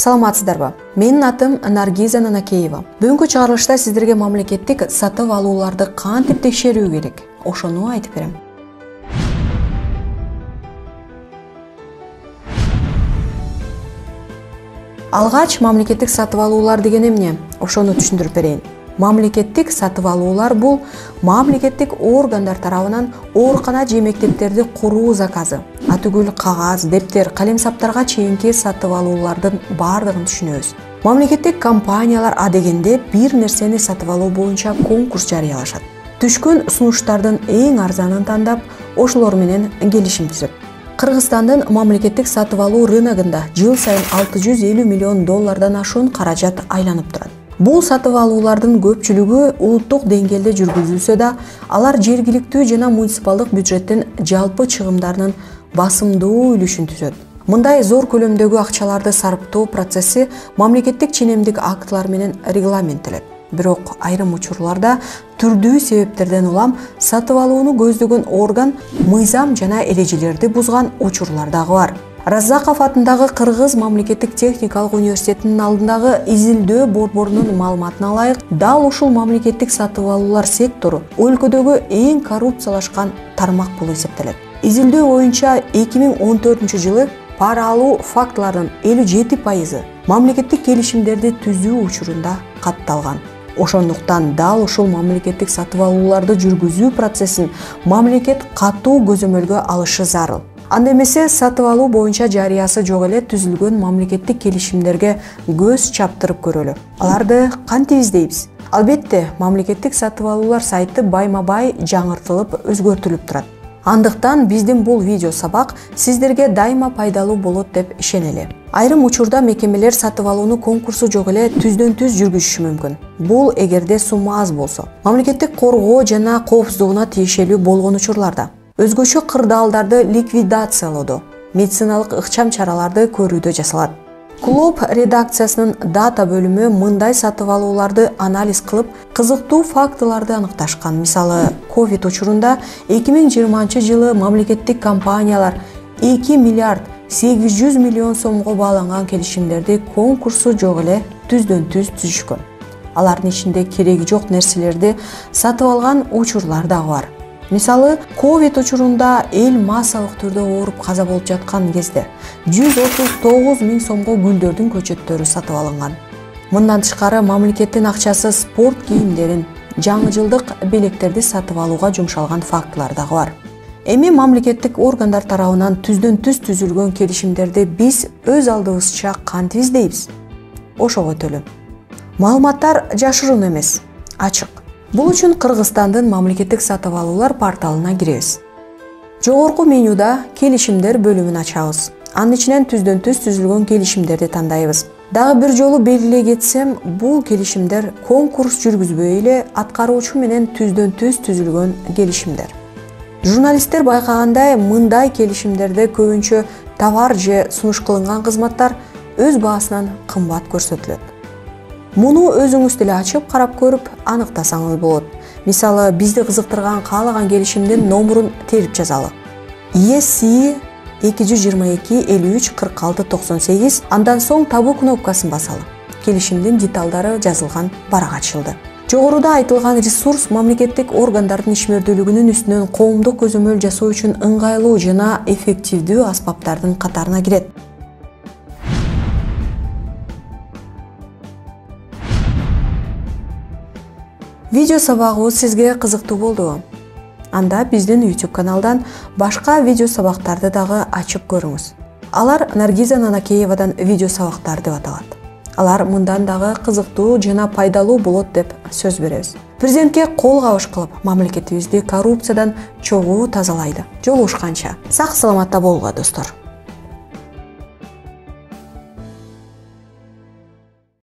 Саламатсыздарбы? Менин атым Наргиза Нанакеева. Бүгүнкү чыгарылышта сиздерге мамлекеттик сатып алууларды кантип текшерүү керек, ошону айтып берем. Алгач мамлекеттик сатып алуулар деген эмне? Ошону түшүндүрүп берейин. Мамлекеттик сатып алуулар бул мамлекеттик органдар тарабынан оорукана же мектептерди куруу заказы, атүгүл кагаз, дептер, калемсаптарга чейинки сатып алуулардын бардыгын түшүнөбүз. Мамлекеттик компаниялар адегенде бир нерсени сатып алуу боюнча конкурс жарыялашат. Түшкөн сунуштардын эң арзанын тандап, ошолор менен келишим түзөт. Кыргызстандын мамлекеттик сатып алуу рыногунда жыл сайын 650 миллион доллардан ашуун каражат айланып турат. Бул сатып алуулардын көпчүлүгү улуттук деңгээлде жүргүзүлсө да, алар жергиликтүү жана муниципалдык бюджеттин жалпы чыгымдарынын басымдуу үлүшүн түзөт. Мындай зор көлөмдөгү акчаларды сарптоо процесси мамлекеттик ченемдик актылар менен регламенттелет. Бирок айрым учурларда түрдүү себептерден улам сатып алууну көздөгөн орган мыйзам жана эрежелерди бузган учурлар дагы бар. Раззаков атындагы Кыргыз мамлекеттик техникалык университетинин алдындагы изилдөө борборунун маалыматына ылайык, дал ушул мамлекеттик сатып алуулар сектору өлкөдөгү эң коррупциялашкан тармак болуп эсептелет. Изилдөө боюнча 2014-жылы пара алуу фактыларынын 57% мамлекеттик келишимдерди түзүү учурунда катталган. Ошондуктан дал ушул мамлекеттик сатып алууларды жүргүзүү процессин мамлекет катуу көзөмөлгө алышы зарыл. Анда эмесе сатып алуу боюнча жарыясы жок эле түзүлгөн мамлекеттик келишимдерге көз чаптырып көрөлү. Аларды кантип издейбиз? Албетте, мамлекеттик сатып алуулар сайты байма-бай жаңыртылып, өзгөртүлүп турат. Андыктан биздин бул видео сабак сиздерге дайыма пайдалуу болот деп ишенели. Айрым учурда мекемелер сатып алууну конкурсу жок эле түздөн-түз жүргүзүшү мүмкүн. Бул эгерде сумма аз болсо, мамлекеттик коргоо жана коопсуздугуна тиешелүү болгон учурларда. Өзгөчө кырдаалдарды ликвидациялоодо, медициналык ыкчам чараларды көрүүдө жасалат. Клуб редакциясынын дата бөлүмү мындай сатып алууларды анализ кылып, кызыктуу фактыларды аныкташкан. Мисалы, ковид учурунда 2020-жылы мамлекеттик компаниялар 2 миллиард 800 миллион сомго бааланган келишимдерди конкурсу жок эле түздөн-түз түзүшкөн. Алардын ичинде кереги жок нерселерди сатып алган учурлар дагы бар. Мисалы, ковид учурунда эл массалык түрдө ооруп каза болуп жаткан кезде 139 миң сомго гүлдөрдүн көчөттөрү сатып алынган. Мындан тышкары мамлекеттин акчасы спорт кийимдерин, жаңы жылдык белектерди сатып алууга жумшалган фактылар дагы бар. Эми мамлекеттик органдар тарабынан түздөн-түз түзүлгөн келишимдерди биз өз алдыбызча кантип издейбиз? Ошого өтөлү. Маалыматтар жашыруун эмес, ачык. Бул үчүн Кыргызстандын мамлекеттик сатып алуулар порталына киребиз. Жогорку менюда келишимдер бөлүмүн ачабыз. Анын ичинен түздөн-түз түзүлгөн келишимдерди тандайбыз. Дагы бир жолу белгилей кетсем, бул келишимдер конкурс жүргүзбөй эле аткаруучу менен түздөн-түз түзүлгөн келишимдер. Журналисттер байкагандай, мындай келишимдерде көбүнчө товар же сунуш кылынган кызматтар өз баасынан кымбат көрсөтүлөт. Муну өзүңүз деле ачып карап көрүп аныктасаңыз болот. Мисалы, бизди кызыктырган каалаган келишимдин номурун терип жазалы. ESC 222 53 46 98, андан соң табуу кнопкасын басалы. Келишимдин деталдары жазылган барак ачылды. Жогоруда айтылган ресурс мамлекеттик органдардын ишмердүүлүгүнүн үстүнөн коомдук көзөмөл жасоо үчүн ыңгайлуу жана эффективдүү аспаптардын катарына кирет. Видео сабагыбыз сизге кызыктуу болдубу? Анда биздин YouTube каналдан башка видео сабактарды дагы ачып көрүңүз. Алар Наргиза Нанакеевадан видео сабактар деп аталат. Алар мындан дагы кызыктуу жана пайдалуу болот деп сөз беребиз. Президентке кол кабыш кылып, мамлекетибизди коррупциядан чогуу тазалайды. Жолугушканча, сак саламатта болгула достор.